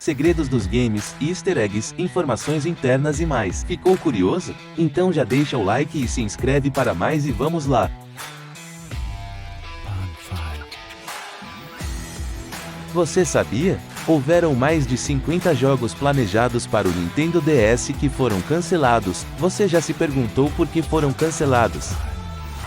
segredos dos games, easter eggs, informações internas e mais. Ficou curioso? Então já deixa o like e se inscreve para mais e vamos lá! Você sabia? Houveram mais de 50 jogos planejados para o Nintendo DS que foram cancelados. Você já se perguntou por que foram cancelados?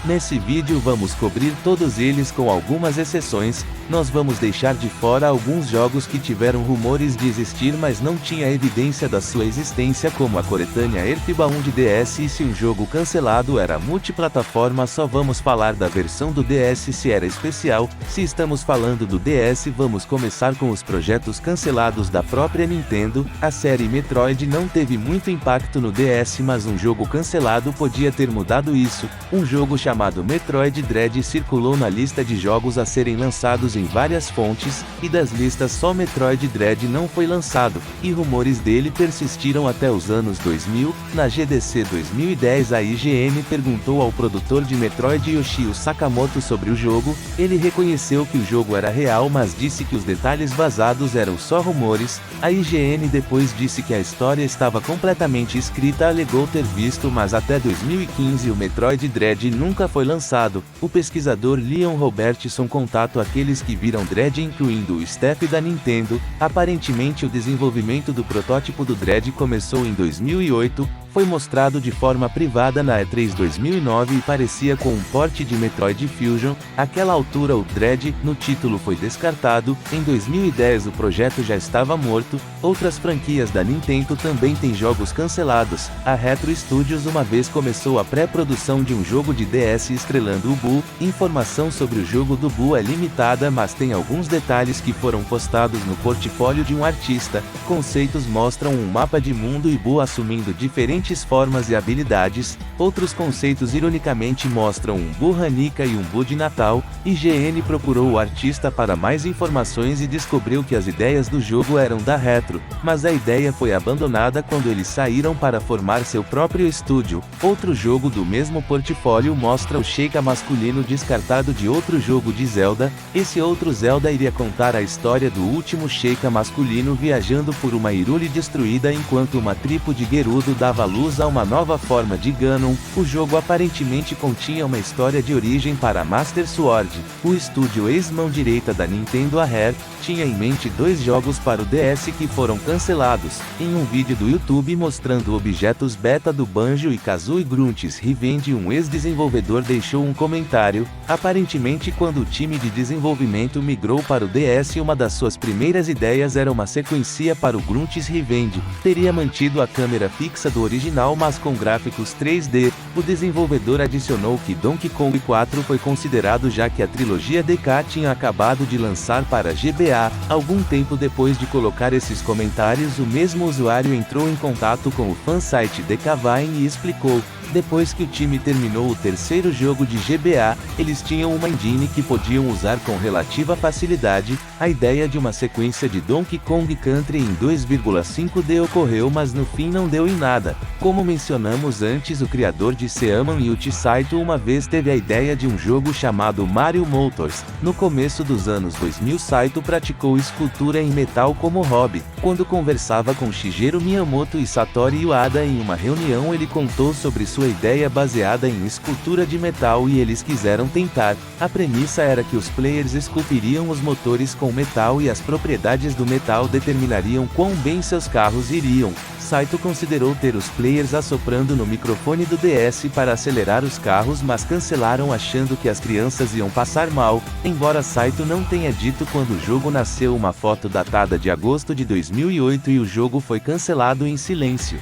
Nesse vídeo vamos cobrir todos eles com algumas exceções. Nós vamos deixar de fora alguns jogos que tiveram rumores de existir mas não tinha evidência da sua existência, como a coletânea Earthbound 1 de DS, e se um jogo cancelado era multiplataforma. Só vamos falar da versão do DS se era especial. Se estamos falando do DS, vamos começar com os projetos cancelados da própria Nintendo. A série Metroid não teve muito impacto no DS, mas um jogo cancelado podia ter mudado isso. Um jogo chamado Metroid Dread circulou na lista de jogos a serem lançados em várias fontes, e das listas só Metroid Dread não foi lançado, e rumores dele persistiram até os anos 2000. Na GDC 2010, a IGN perguntou ao produtor de Metroid Yoshio Sakamoto sobre o jogo. Ele reconheceu que o jogo era real, mas disse que os detalhes vazados eram só rumores. A IGN depois disse que a história estava completamente escrita, alegou ter visto, mas até 2015 o Metroid Dread nunca foi lançado. O pesquisador Leon Robertson contatou aqueles que viram Dread, incluindo o staff da Nintendo. Aparentemente o desenvolvimento do protótipo do Dread começou em 2008, foi mostrado de forma privada na E3 2009 e parecia com um porte de Metroid Fusion. Àquela altura o Dread, no título, foi descartado. Em 2010 o projeto já estava morto. Outras franquias da Nintendo também têm jogos cancelados. A Retro Studios uma vez começou a pré-produção de um jogo de DS estrelando o Boo. Informação sobre o jogo do Boo é limitada, mas tem alguns detalhes que foram postados no portfólio de um artista. Conceitos mostram um mapa de mundo e Boo assumindo diferentes formas e habilidades. Outros conceitos ironicamente mostram um Boo Hanukkah e um Boo de Natal. IGN procurou o artista para mais informações e descobriu que as ideias do jogo eram da Retro, mas a ideia foi abandonada quando eles saíram para formar seu próprio estúdio. Outro jogo do mesmo portfólio mostra o Sheikah masculino descartado de outro jogo de Zelda. Esse outro Zelda iria contar a história do último Sheikah masculino viajando por uma Hyrule destruída enquanto uma tribo de Gerudo dava luz a uma nova forma de Ganon. O jogo aparentemente continha uma história de origem para Master Sword. O estúdio ex-mão direita da Nintendo, a Rare, tinha em mente 2 jogos para o DS que foram cancelados. Em um vídeo do YouTube mostrando objetos beta do Banjo-Kazooie Grunty's Revenge, um ex-desenvolvedor deixou um comentário. Aparentemente, quando o time de desenvolvimento migrou para o DS, uma das suas primeiras ideias era uma sequência para o Grunty's Revenge. Teria mantido a câmera fixa do original, mas com gráficos 3D. O desenvolvedor adicionou que Donkey Kong 4 foi considerado já que a trilogia DK tinha acabado de lançar para GBA. Algum tempo depois de colocar esses comentários, o mesmo usuário entrou em contato com o fansite DKVine e explicou: depois que o time terminou o terceiro jogo de GBA, eles tinham uma engine que podiam usar com relativa facilidade. A ideia de uma sequência de Donkey Kong Country em 2,5D ocorreu, mas no fim não deu em nada. Como mencionamos antes, o criador de Seaman Yuchi Saito uma vez teve a ideia de um jogo chamado Mario Motors. No começo dos anos 2000, Saito praticou escultura em metal como hobby. Quando conversava com Shigeru Miyamoto e Satoru Iwata em uma reunião, ele contou sobre sua ideia baseada em escultura de metal e eles quiseram tentar. A premissa era que os players esculpiriam os motores com metal e as propriedades do metal determinariam quão bem seus carros iriam. Saito considerou ter os players assoprando no microfone do DS para acelerar os carros, mas cancelaram achando que as crianças iam passar mal. Embora Saito não tenha dito quando o jogo nasceu, uma foto datada de agosto de 2008 e o jogo foi cancelado em silêncio.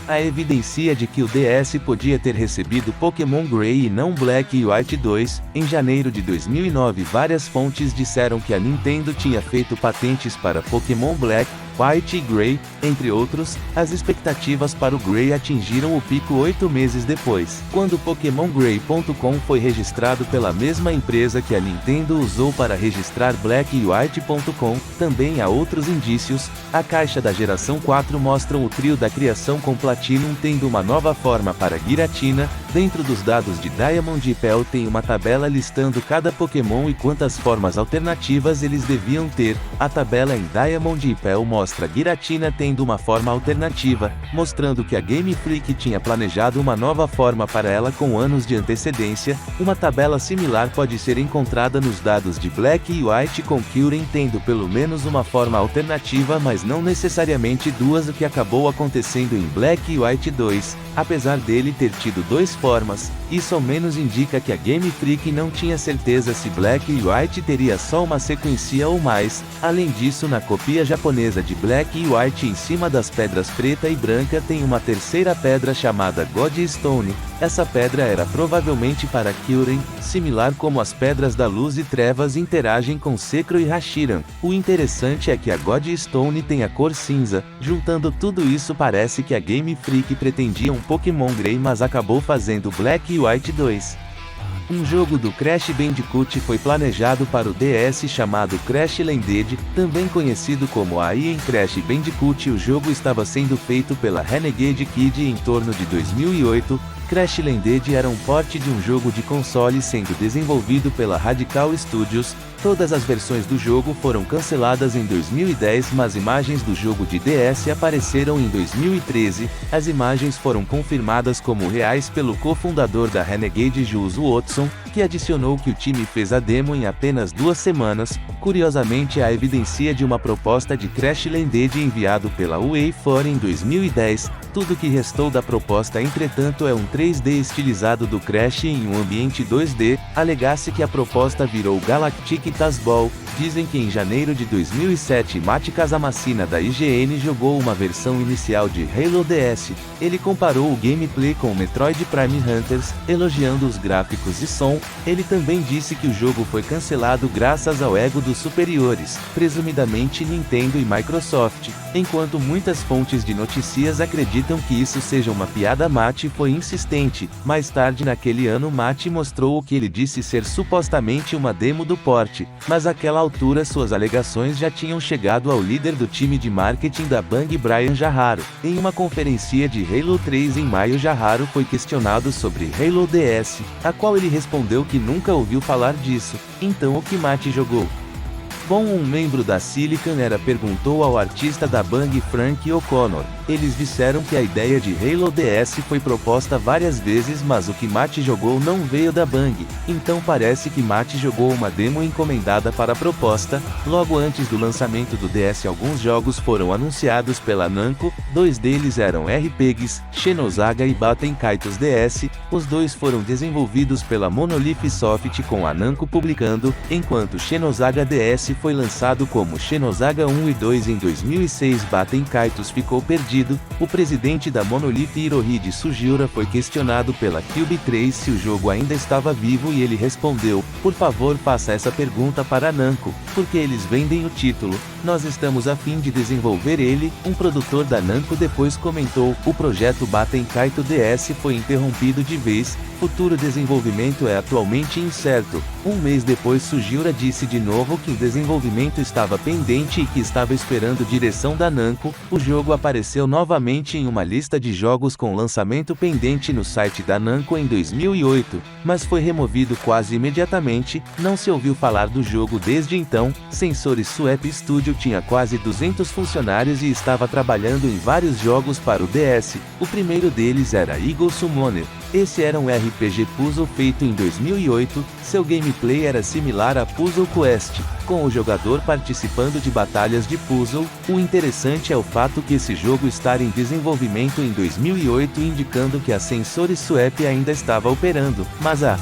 A evidência de que o DS podia ter recebido Pokémon Grey e não Black e White 2. Em janeiro de 2009, várias fontes disseram que a Nintendo tinha feito patentes para Pokémon Black, White e Grey, entre outros. As expectativas para o Grey atingiram o pico 8 meses depois, quando PokémonGrey.com foi registrado pela mesma empresa que a Nintendo usou para registrar Black e White.com. Também há outros indícios. A caixa da geração 4 mostra o trio da criação com Platinum tendo uma nova forma para Giratina. Dentro dos dados de Diamond e Pearl tem uma tabela listando cada Pokémon e quantas formas alternativas eles deviam ter. A tabela em Diamond e Pearl mostra mostra Giratina tendo uma forma alternativa, mostrando que a Game Freak tinha planejado uma nova forma para ela com anos de antecedência. Uma tabela similar pode ser encontrada nos dados de Black e White, com Kyurem tendo pelo menos uma forma alternativa, mas não necessariamente duas, o que acabou acontecendo em Black e White 2. Apesar dele ter tido duas formas, isso ao menos indica que a Game Freak não tinha certeza se Black e White teria só uma sequência ou mais. Além disso, na copia japonesa de Black e White, em cima das pedras preta e branca tem uma terceira pedra chamada God Stone. Essa pedra era provavelmente para Kyurem, similar como as pedras da luz e trevas interagem com Sekiro e Hashiran. O interessante é que a God Stone tem a cor cinza. Juntando tudo isso, parece que a Game Freak pretendia um Pokémon Grey, mas acabou fazendo Black e White 2. Um jogo do Crash Bandicoot foi planejado para o DS chamado Crash Landed, também conhecido como AI em Crash Bandicoot. O jogo estava sendo feito pela Renegade Kid em torno de 2008. Crash Landed era um port de um jogo de console sendo desenvolvido pela Radical Studios. Todas as versões do jogo foram canceladas em 2010, mas imagens do jogo de DS apareceram em 2013. As imagens foram confirmadas como reais pelo cofundador da Renegade, Jules Watson, que adicionou que o time fez a demo em apenas 2 semanas. Curiosamente, há evidência de uma proposta de Crash Landed enviado pela UE4 em 2010. Tudo que restou da proposta, entretanto, é um 3D estilizado do Crash em um ambiente 2D. Alegasse que a proposta virou Galactic Tazball. Dizem que em janeiro de 2007 Mate Casamassina da IGN jogou uma versão inicial de Halo DS. Ele comparou o gameplay com Metroid Prime Hunters, elogiando os gráficos e som. Ele também disse que o jogo foi cancelado graças ao ego dos superiores, presumidamente Nintendo e Microsoft. Enquanto muitas fontes de notícias acreditam que isso seja uma piada, Mate foi insistente. Mais tarde naquele ano, Mate mostrou o que ele disse ser supostamente uma demo do port, mas àquela altura suas alegações já tinham chegado ao líder do time de marketing da Bang, Brian Jarraro. Em uma conferência de Halo 3 em maio, Jarraro foi questionado sobre Halo DS, a qual ele respondeu que nunca ouviu falar disso. Então o que Mate jogou? Bom, um membro da Silicon Era perguntou ao artista da Bang, Frank O'Connor. Eles disseram que a ideia de Halo DS foi proposta várias vezes, mas o que Mate jogou não veio da Bang. Então parece que Mate jogou uma demo encomendada para a proposta. Logo antes do lançamento do DS, alguns jogos foram anunciados pela Namco. 2 deles eram RPGs, Xenosaga e Baten Kaitos DS. Os 2 foram desenvolvidos pela Monolith Soft, com a Namco publicando, enquanto Xenosaga DS foi lançado como Xenosaga 1 e 2 em 2006. Baten Kaitos ficou perdido. O presidente da Monolith, Hirohide Sugiura, foi questionado pela Cube 3 se o jogo ainda estava vivo e ele respondeu: por favor, faça essa pergunta para a Namco, porque eles vendem o título. Nós estamos a fim de desenvolver ele. Um produtor da Namco depois comentou: o projeto Baten Kaito DS foi interrompido de vez. Futuro desenvolvimento é atualmente incerto. Um mês depois, Sugiura disse de novo que o desenvolvimento estava pendente e que estava esperando direção da Namco. O jogo apareceu novamente em uma lista de jogos com lançamento pendente no site da Namco em 2008, mas foi removido quase imediatamente. Não se ouviu falar do jogo desde então. Sensores Swap Studio tinha quase 200 funcionários e estava trabalhando em vários jogos para o DS. O primeiro deles era Eagle Summoner. Esse era um RPG puzzle feito em 2008, seu gameplay era similar a Puzzle Quest, com o jogador participando de batalhas de puzzle. O interessante é o fato que esse jogo está em desenvolvimento em 2008, indicando que a Sensor Swap ainda estava operando, mas a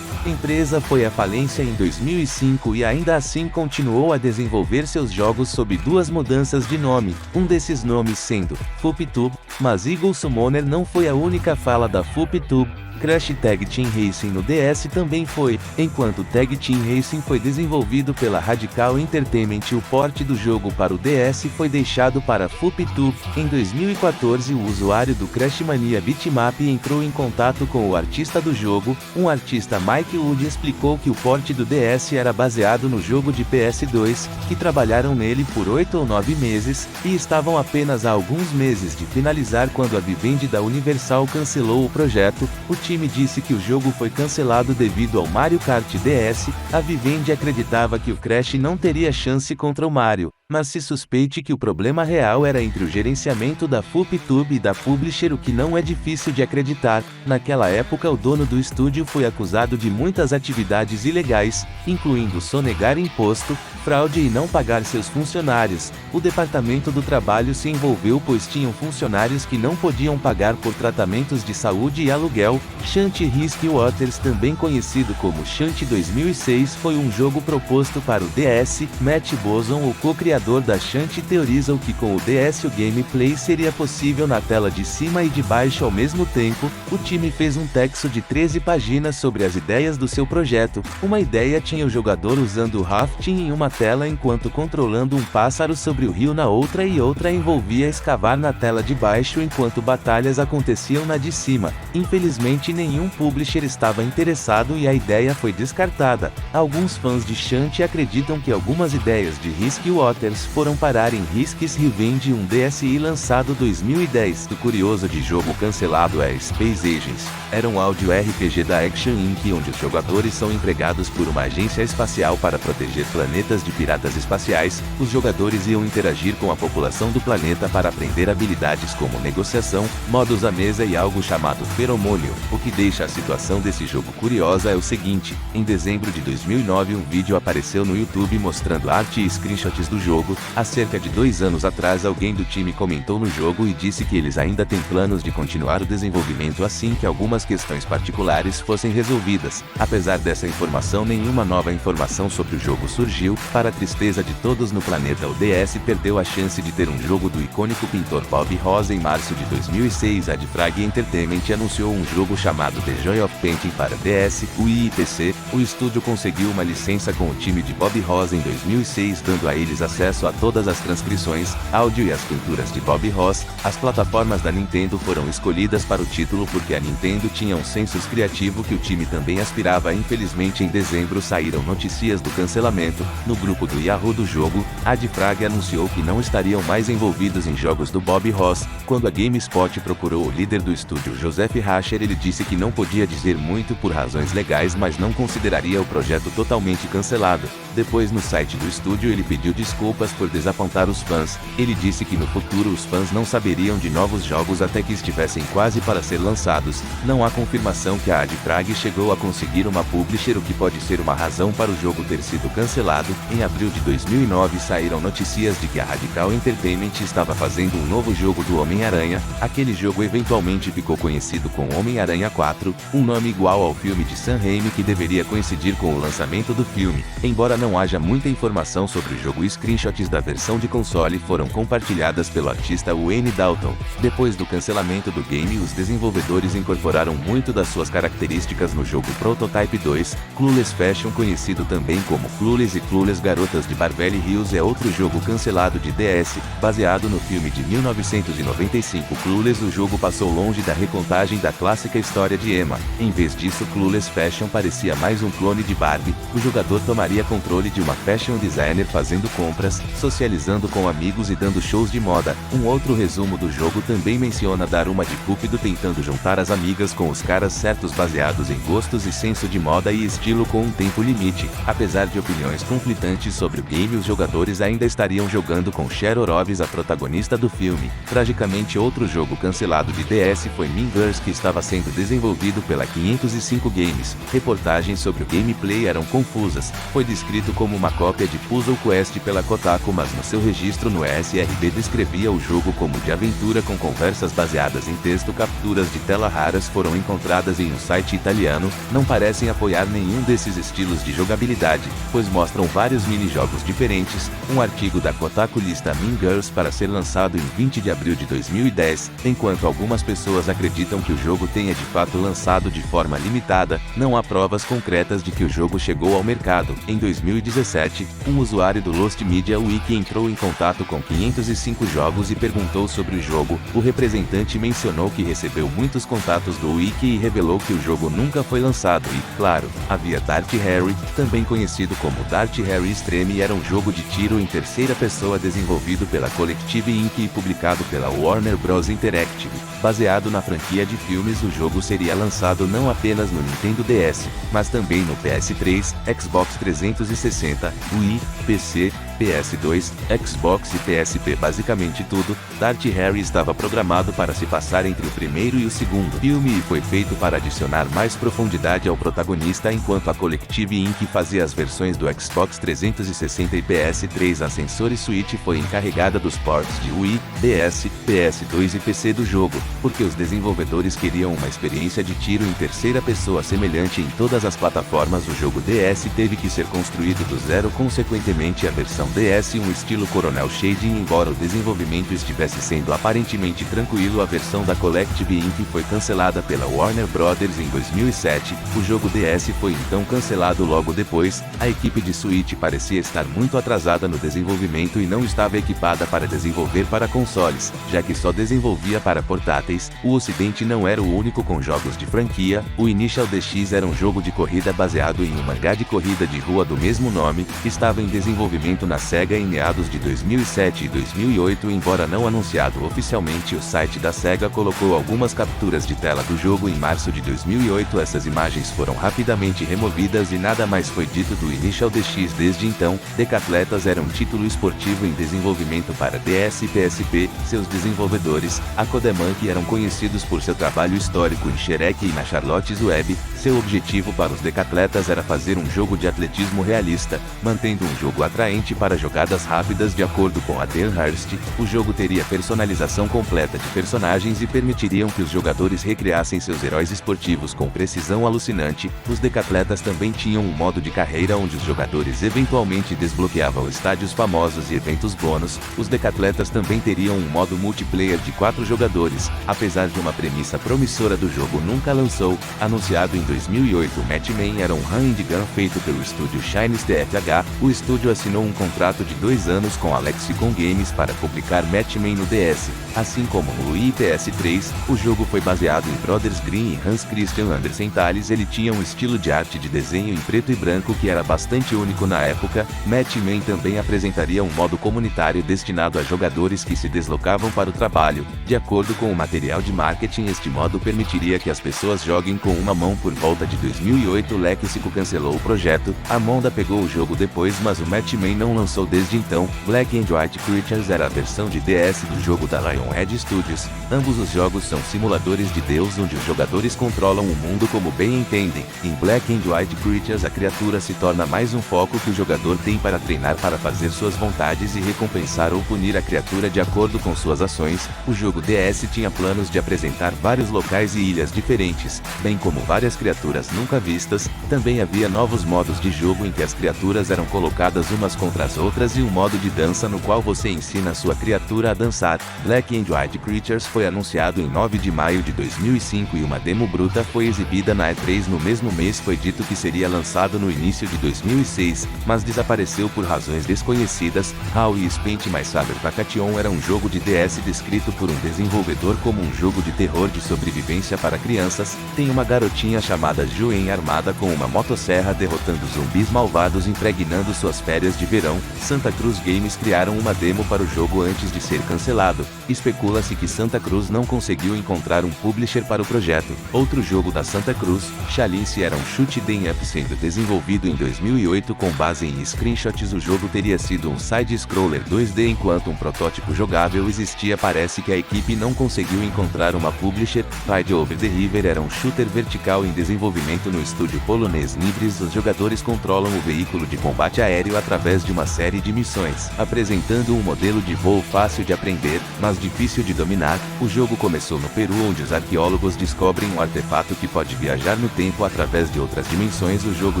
empresa foi à falência em 2005 e ainda assim continuou a desenvolver seus jogos sob 2 mudanças de nome, um desses nomes sendo FoopTube, mas Eagle Summoner não foi a única fala da FoopTube. Crash Tag Team Racing no DS também foi, enquanto Tag Team Racing foi desenvolvido pela Radical Entertainment. O port do jogo para o DS foi deixado para FoopTube. Em 2014, o usuário do Crash Mania Bitmap entrou em contato com o artista do jogo. Um artista, Mike Wood, explicou que o port do DS era baseado no jogo de PS2, que trabalharam nele por 8 ou 9 meses, e estavam apenas há alguns meses de finalizar quando a Vivendi da Universal cancelou o projeto. O time disse que o jogo foi cancelado devido ao Mario Kart DS. A Vivendi acreditava que o Crash não teria chance contra o Mario, mas se suspeite que o problema real era entre o gerenciamento da FootTube e da publisher, o que não é difícil de acreditar. Naquela época o dono do estúdio foi acusado de muitas atividades ilegais, incluindo sonegar imposto, fraude e não pagar seus funcionários. O departamento do trabalho se envolveu pois tinham funcionários que não podiam pagar por tratamentos de saúde e aluguel. Shanty Risky Waters, também conhecido como Shanty 2006, foi um jogo proposto para o DS. Matt Bozon, o co-criador da Shanty, teorizou que com o DS o gameplay seria possível na tela de cima e de baixo ao mesmo tempo. O time fez um texto de 13 páginas sobre as ideias do seu projeto. Uma ideia tinha o jogador usando o rafting em uma tela enquanto controlando um pássaro sobre o rio na outra, e outra envolvia escavar na tela de baixo enquanto batalhas aconteciam na de cima. Infelizmente nenhum publisher estava interessado e a ideia foi descartada. Alguns fãs de Shanty acreditam que algumas ideias de Risky Waters foram parar em Risky's Revenge, um DSi lançado 2010. O curioso de jogo cancelado é Space Agents. Era um áudio RPG da Action Inc. onde os jogadores são empregados por uma agência espacial para proteger planetas de piratas espaciais. Os jogadores iam interagir com a população do planeta para aprender habilidades como negociação, modos à mesa e algo chamado feromônio. O que deixa a situação desse jogo curiosa é o seguinte: em dezembro de 2009 um vídeo apareceu no YouTube mostrando arte e screenshots do jogo. Há cerca de 2 anos atrás alguém do time comentou no jogo e disse que eles ainda têm planos de continuar o desenvolvimento assim que algumas questões particulares fossem resolvidas. Apesar dessa informação, nenhuma nova informação sobre o jogo surgiu. Para a tristeza de todos no planeta, o DS perdeu a chance de ter um jogo do icônico pintor Bob Ross. Em março de 2006, a Frag Entertainment anunciou um jogo chamado The Joy of Painting para DS, Wii e PC. O estúdio conseguiu uma licença com o time de Bob Ross em 2006, dando a eles acesso a todas as transcrições, áudio e as pinturas de Bob Ross. As plataformas da Nintendo foram escolhidas para o título porque a Nintendo tinha um senso criativo que o time também aspirava. Infelizmente, em dezembro saíram notícias do cancelamento. No grupo do Yahoo do jogo, a Frag anunciou que não estariam mais envolvidos em jogos do Bob Ross. Quando a GameSpot procurou o líder do estúdio, Joseph Rasher, ele disse que não podia dizer muito por razões legais, mas não consideraria o projeto totalmente cancelado. Depois, no site do estúdio, ele pediu desculpas por desapontar os fãs. Ele disse que no futuro os fãs não saberiam de novos jogos até que estivessem quase para ser lançados. Não há confirmação que a Frag chegou a conseguir uma publisher, o que pode ser uma razão para o jogo ter sido cancelado. Em abril de 2009 saíram notícias de que a Radical Entertainment estava fazendo um novo jogo do Homem-Aranha. Aquele jogo eventualmente ficou conhecido como Homem-Aranha 4, um nome igual ao filme de Sam Raimi que deveria coincidir com o lançamento do filme. Embora não haja muita informação sobre o jogo, screenshots da versão de console foram compartilhadas pelo artista Wayne Dalton. Depois do cancelamento do game, os desenvolvedores incorporaram muito das suas características no jogo Prototype 2. Clueless Fashion, conhecido também como Clueless e Clueless Garotas de Beverly Hills, é outro jogo cancelado de DS. Baseado no filme de 1995 Clueless, o jogo passou longe da recontagem da clássica história de Emma. Em vez disso, Clueless Fashion parecia mais um clone de Barbie. O jogador tomaria controle de uma fashion designer fazendo compras, socializando com amigos e dando shows de moda. Um outro resumo do jogo também menciona dar uma de Cúpido tentando juntar as amigas com os caras certos, baseados em gostos e senso de moda e estilo com um tempo limite. Apesar de opiniões conflitantes sobre o game, os jogadores ainda estariam jogando com Cher Horowitz, a protagonista do filme. Tragicamente, outro jogo cancelado de DS foi Mean Girls, que estava sendo desenvolvido pela 505 Games. Reportagens sobre o gameplay eram confusas. Foi descrito como uma cópia de Puzzle Quest pela Kotaku, mas no seu registro no ESRB descrevia o jogo como de aventura com conversas baseadas em texto. Capturas de tela raras foram encontradas em um site italiano. Não parecem apoiar nenhum desses estilos de jogabilidade, pois mostram vários mini-jogos diferentes. Um artigo da Kotaku lista Mean Girls para ser lançado em 20 de abril de 2010, enquanto algumas pessoas acreditam que o jogo tenha de fato lançado de forma limitada. Não há provas concretas de que o jogo chegou ao mercado. Em 2017, um usuário do Lost Media Wiki entrou em contato com 505 jogos e perguntou sobre o jogo. O representante mencionou que recebeu muitos contatos do Wiki e revelou que o jogo nunca foi lançado e, claro, havia Dart Harry, também conhecido como Dart Harry Extreme, era um jogo de tiro em terceira pessoa desenvolvido pela Collective Inc. e publicado pela Warner Bros. Interactive. Baseado na franquia de filmes, o jogo seria lançado não apenas no Nintendo DS, mas também no PS3, Xbox 360, Wii, PC, PS2, Xbox e PSP. Basicamente tudo, Dirty Harry estava programado para se passar entre o primeiro e o segundo filme e foi feito para adicionar mais profundidade ao protagonista, enquanto a Collective Inc. fazia as versões do Xbox 360 e PS3. A Sensor Suite foi encarregada dos ports de Wii, DS, PS2 e PC do jogo, porque os desenvolvedores queriam uma experiência de tiro em terceira pessoa semelhante em todas as plataformas. O jogo DS teve que ser construído do zero. Consequentemente, a versão DS um estilo Coronel Shading. Embora o desenvolvimento estivesse sendo aparentemente tranquilo, a versão da Collective Inc. foi cancelada pela Warner Brothers em 2007. O jogo DS foi então cancelado logo depois. A equipe de Switch parecia estar muito atrasada no desenvolvimento e não estava equipada para desenvolver para consoles, já que só desenvolvia para portáteis. O Ocidente não era o único com jogos de franquia. O Initial DX era um jogo de corrida baseado em um mangá de corrida de rua do mesmo nome, que estava em desenvolvimento na Sega em meados de 2007 e 2008. Embora não anunciado oficialmente, o site da Sega colocou algumas capturas de tela do jogo em março de 2008. Essas imagens foram rapidamente removidas e nada mais foi dito do Initial DX desde então. Decatletas era um título esportivo em desenvolvimento para DS e PSP. Seus desenvolvedores, a Codemunk, eram conhecidos por seu trabalho histórico em Shrek e na Charlotte's Web. Seu objetivo para os Decatletas era fazer um jogo de atletismo realista, mantendo um jogo atraente para jogadas rápidas. De acordo com a Dan Hurst, o jogo teria personalização completa de personagens e permitiriam que os jogadores recriassem seus heróis esportivos com precisão alucinante. Os Decatletas também tinham um modo de carreira onde os jogadores eventualmente desbloqueavam estádios famosos e eventos bônus. Os Decatletas também teriam um modo multiplayer de 4 jogadores. Apesar de uma premissa promissora, do jogo nunca lançou. Anunciado em 2008, o Matchman era um run-and-gun feito pelo estúdio Shines TFH. O estúdio assinou um contrato de 2 anos com a Lexicon Games para publicar Matchman no DS. Assim como no Wii e PS3, o jogo foi baseado em Brothers Grimm e Hans Christian Andersen Tales. Ele tinha um estilo de arte de desenho em preto e branco que era bastante único na época. Matchman também apresentaria um modo comunitário destinado a jogadores que se deslocavam para o trabalho. De acordo com o material de marketing, este modo permitiria que as pessoas joguem com uma mão. Por volta de 2008, Lexicon cancelou o projeto. A Monda pegou o jogo depois, mas o Matchman não lançou desde então. Black and White Creatures era a versão de DS do jogo da Lionhead Studios. Ambos os jogos são simuladores de Deus onde os jogadores controlam o mundo como bem entendem. Em Black and White Creatures, a criatura se torna mais um foco que o jogador tem para treinar para fazer suas vontades e recompensar ou punir a criatura de acordo com suas ações. O jogo DS tinha planos de apresentar vários locais e ilhas diferentes, bem como várias criaturas nunca vistas. Também havia novos modos de jogo em que as criaturas eram colocadas umas contra as outras e um modo de dança no qual você ensina sua criatura a dançar. Black and White Creatures foi anunciado em 9 de maio de 2005 e uma demo bruta foi exibida na E3 no mesmo mês. Foi dito que seria lançado no início de 2006, mas desapareceu por razões desconhecidas. How You Spent My Summer Vacation era um jogo de DS descrito por um desenvolvedor como um jogo de terror de sobrevivência para crianças. Tem uma garotinha chamada Joen armada com uma motosserra derrotando zumbis malvados impregnando suas férias de verão. Santa Cruz Games criaram uma demo para o jogo antes de ser cancelado. Especula-se que Santa Cruz não conseguiu encontrar um publisher para o projeto. Outro jogo da Santa Cruz, Chalice, era um shoot 'em up sendo desenvolvido em 2008 com base em screenshots. O jogo teria sido um side-scroller 2D enquanto um protótipo jogável existia. Parece que a equipe não conseguiu encontrar uma publisher. Ride Over the River era um shooter vertical em desenvolvimento no estúdio polonês Nibris. Os jogadores controlam o veículo de combate aéreo através de uma série de missões, apresentando um modelo de voo fácil de aprender, mas difícil de dominar. O jogo começou no Peru, onde os arqueólogos descobrem um artefato que pode viajar no tempo através de outras dimensões. O jogo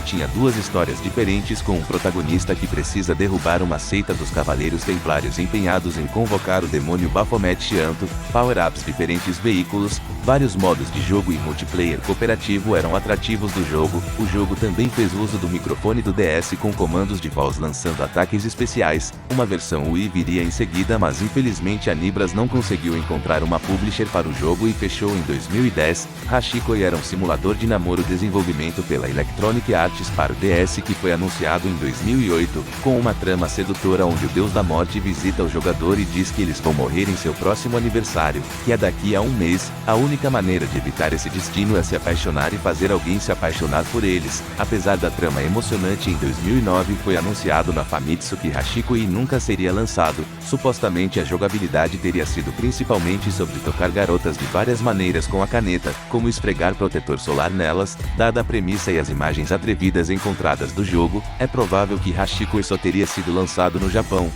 tinha 2 histórias diferentes, com um protagonista que precisa derrubar uma seita dos Cavaleiros Templários empenhados em convocar o demônio Baphomet Chianto. Power-ups, diferentes veículos, vários modos de jogo e multiplayer cooperativo eram atrativos do jogo. O jogo também fez uso do microfone do DS com comandos de voz lançando ataques especiais. Uma versão Wii viria em seguida, mas infelizmente a Nibras não conseguiu encontrar uma publisher para o jogo e fechou em 2010. Hashikoi era um simulador de namoro desenvolvimento pela Electronic Arts para o DS que foi anunciado em 2008, com uma trama sedutora onde o Deus da Morte visita o jogador e diz que eles vão morrer em seu próximo aniversário, que é daqui a um mês. A única maneira de evitar esse destino é se apaixonar e fazer alguém se apaixonar por eles. Apesar da trama emocionante, em 2009 foi anunciado na família Mitsuki Hashiko e nunca seria lançado. Supostamente a jogabilidade teria sido principalmente sobre tocar garotas de várias maneiras com a caneta, como esfregar protetor solar nelas. Dada a premissa e as imagens atrevidas encontradas do jogo, é provável que Hashiko só teria sido lançado no Japão.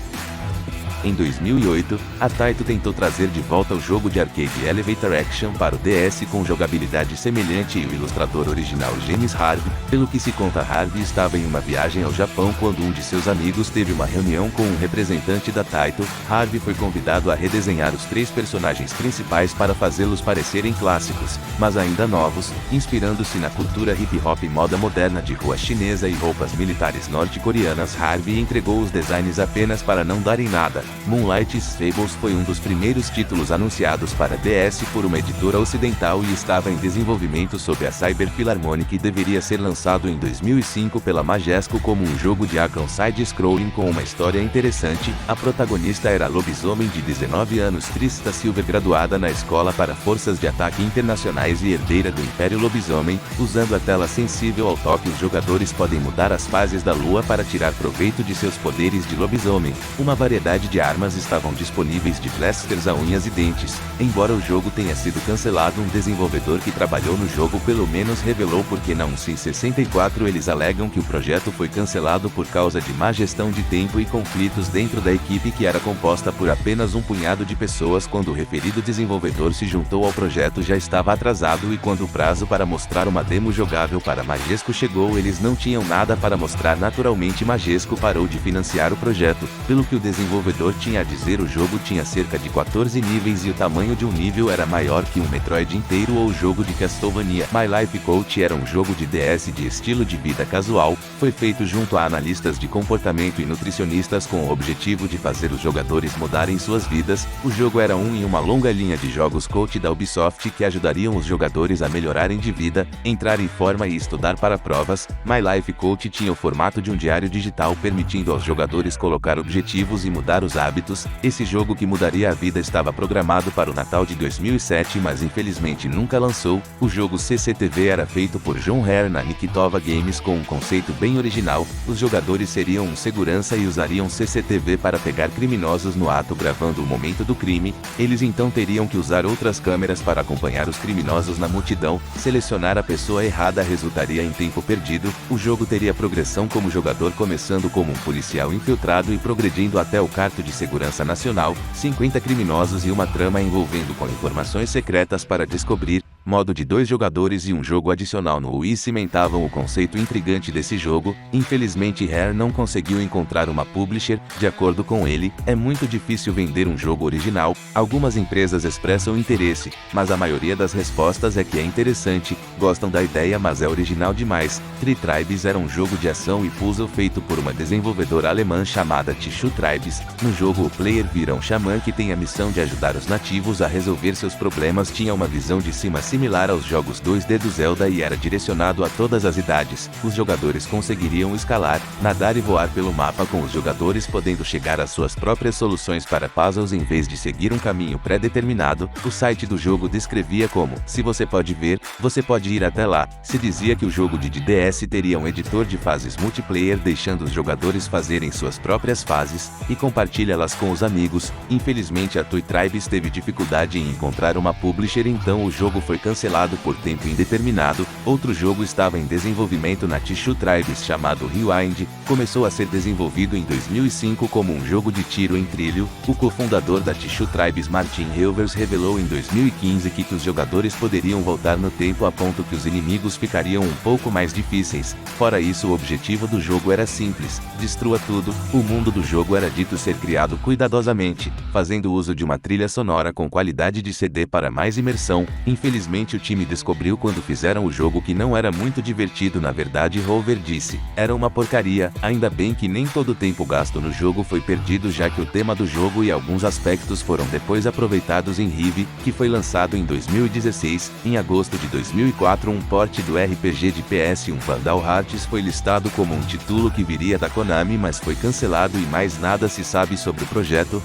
Em 2008, a Taito tentou trazer de volta o jogo de arcade Elevator Action para o DS com jogabilidade semelhante e o ilustrador original James Harvey. Pelo que se conta, Harvey estava em uma viagem ao Japão quando um de seus amigos teve uma reunião com um representante da Taito. Harvey foi convidado a redesenhar os 3 personagens principais para fazê-los parecerem clássicos, mas ainda novos, inspirando-se na cultura hip-hop e moda moderna de rua chinesa e roupas militares norte-coreanas. Harvey entregou os designs apenas para não darem nada. Moonlight Fables foi um dos primeiros títulos anunciados para DS por uma editora ocidental e estava em desenvolvimento sob a Cyber Philharmonic e deveria ser lançado em 2005 pela Majesco como um jogo de action side-scrolling com uma história interessante. A protagonista era a lobisomem de 19 anos Trista Silver, graduada na Escola para Forças de Ataque Internacionais e herdeira do Império Lobisomem. Usando a tela sensível ao toque, os jogadores podem mudar as fases da lua para tirar proveito de seus poderes de lobisomem. Uma variedade de armas estavam disponíveis, de blasters a unhas e dentes. Embora o jogo tenha sido cancelado, um desenvolvedor que trabalhou no jogo pelo menos revelou porque na 1C64 eles alegam que o projeto foi cancelado por causa de má gestão de tempo e conflitos dentro da equipe, que era composta por apenas um punhado de pessoas. Quando o referido desenvolvedor se juntou ao projeto, já estava atrasado, e quando o prazo para mostrar uma demo jogável para Majesco chegou, eles não tinham nada para mostrar. Naturalmente, Majesco parou de financiar o projeto. Pelo que o desenvolvedor tinha a dizer, o jogo tinha cerca de 14 níveis e o tamanho de um nível era maior que um Metroid inteiro ou o jogo de Castlevania. My Life Coach era um jogo de DS de estilo de vida casual. Foi feito junto a analistas de comportamento e nutricionistas com o objetivo de fazer os jogadores mudarem suas vidas. O jogo era um em uma longa linha de jogos coach da Ubisoft que ajudariam os jogadores a melhorarem de vida, entrar em forma e estudar para provas. My Life Coach tinha o formato de um diário digital, permitindo aos jogadores colocar objetivos e mudar os hábitos. Esse jogo que mudaria a vida estava programado para o Natal de 2007, mas infelizmente nunca lançou. O jogo CCTV era feito por John Hare na Nikitova Games com um conceito bem original. Os jogadores seriam um segurança e usariam CCTV para pegar criminosos no ato, gravando o momento do crime. Eles então teriam que usar outras câmeras para acompanhar os criminosos na multidão. Selecionar a pessoa errada resultaria em tempo perdido. O jogo teria progressão como jogador, começando como um policial infiltrado e progredindo até o quarto de segurança nacional, 50 criminosos e uma trama envolvendo com informações secretas para descobrir. Modo de 2 jogadores e um jogo adicional no Wii cimentavam o conceito intrigante desse jogo. Infelizmente, Rare não conseguiu encontrar uma publisher. De acordo com ele, é muito difícil vender um jogo original. Algumas empresas expressam interesse, mas a maioria das respostas é que é interessante, gostam da ideia, mas é original demais. Tree Tribes era um jogo de ação e puzzle feito por uma desenvolvedora alemã chamada Tissue Tribes. No jogo, o player vira um xamã que tem a missão de ajudar os nativos a resolver seus problemas. Tinha uma visão de cima similar aos jogos 2D do Zelda e era direcionado a todas as idades. Os jogadores conseguiriam escalar, nadar e voar pelo mapa, com os jogadores podendo chegar às suas próprias soluções para puzzles em vez de seguir um caminho pré-determinado. O site do jogo descrevia como: se você pode ver, você pode ir até lá. Se dizia que o jogo de DS teria um editor de fases multiplayer, deixando os jogadores fazerem suas próprias fases e compartilhá-las com os amigos. Infelizmente, a Toy Tribes teve dificuldade em encontrar uma publisher, então o jogo foi cancelado por tempo indeterminado. Outro jogo estava em desenvolvimento na Tissue Tribes chamado Rewind. Começou a ser desenvolvido em 2005 como um jogo de tiro em trilho. O cofundador da Tissue Tribes, Martin Helvers, revelou em 2015 que os jogadores poderiam voltar no tempo a ponto que os inimigos ficariam um pouco mais difíceis. Fora isso, o objetivo do jogo era simples: destrua tudo. O mundo do jogo era dito ser criado cuidadosamente, fazendo uso de uma trilha sonora com qualidade de CD para mais imersão. Infelizmente, o time descobriu quando fizeram o jogo que não era muito divertido. Na verdade, Rover disse: era uma porcaria. Ainda bem que nem todo o tempo gasto no jogo foi perdido, já que o tema do jogo e alguns aspectos foram depois aproveitados em Rive, que foi lançado em 2016. Em agosto de 2004, um port do RPG de PS1 Vandal Hearts foi listado como um título que viria da Konami, mas foi cancelado e mais nada se sabe sobre o projeto.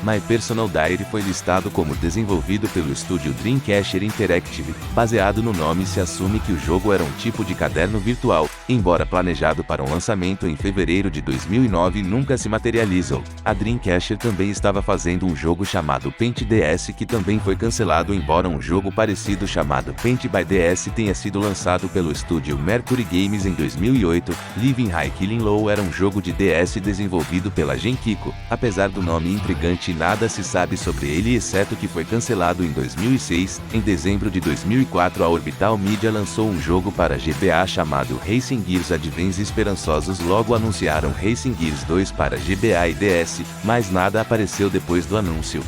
My Personal Diary foi listado como desenvolvido pelo estúdio Dreamcatcher Interactive. Baseado no nome, se assume que o jogo era um tipo de caderno virtual, embora planejado para um lançamento em fevereiro de 2009 nunca se materializou. A Dreamcatcher também estava fazendo um jogo chamado Paint DS que também foi cancelado, embora um jogo parecido chamado Paint by DS tenha sido lançado pelo estúdio Mercury Games em 2008. Living High Killing Low era um jogo de DS desenvolvido pela Genkiko. Apesar do nome intrigante, nada se sabe sobre ele exceto que foi cancelado em 2006. Em dezembro de 2004, a Orbital Media lançou um jogo para GBA chamado Racing Gears Advance. Esperançosos logo anunciaram Racing Gears 2 para GBA e DS, mas nada apareceu depois do anúncio.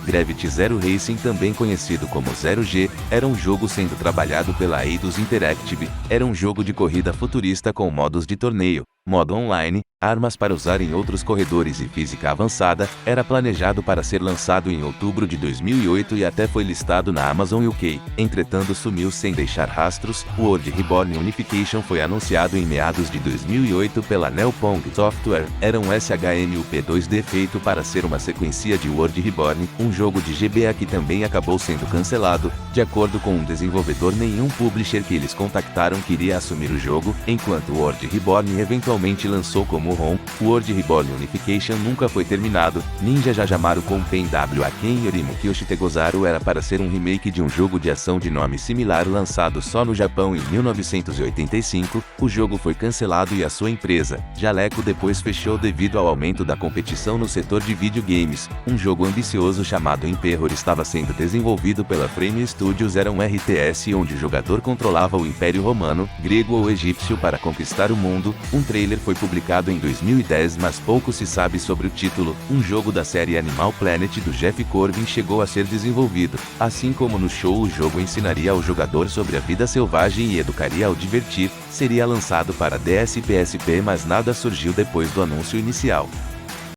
Gravity Zero Racing, também conhecido como Zero G, era um jogo sendo trabalhado pela Eidos Interactive. Era um jogo de corrida futurista com modos de torneio, modo online, armas para usar em outros corredores e física avançada. Era planejado para ser lançado em outubro de 2008 e até foi listado na Amazon UK. Entretanto, sumiu sem deixar rastros. O World Reborn Unification foi anunciado em meados de 2008 pela Neopong Software. Era um SHMUP 2D feito para ser uma sequência de World Reborn, um jogo de GBA que também acabou sendo cancelado. De acordo com um desenvolvedor, nenhum publisher que eles contactaram queria assumir o jogo, enquanto o World Reborn eventualmente lançou como ROM. O World Reborn Unification nunca foi terminado. Ninja Jajamaru Konpen Waken Yorimo Kyoshite Gozaru era para ser um remake de um jogo de ação de nome similar lançado só no Japão em 1985. O jogo foi cancelado e a sua empresa, Jaleco, depois fechou devido ao aumento da competição no setor de videogames. Um jogo ambicioso chamado Emperor estava sendo desenvolvido pela Frame Studios. Era um RTS onde o jogador controlava o Império Romano, grego ou egípcio para conquistar o mundo. Um trailer foi publicado em 2010, mas pouco se sabe sobre o título. Um jogo da série Animal Planet do Jeff Corbin chegou a ser desenvolvido. Assim como no show, o jogo ensinaria ao jogador sobre a vida selvagem e educaria ao divertir. Seria lançado para DS e PSP, mas nada surgiu depois do anúncio inicial.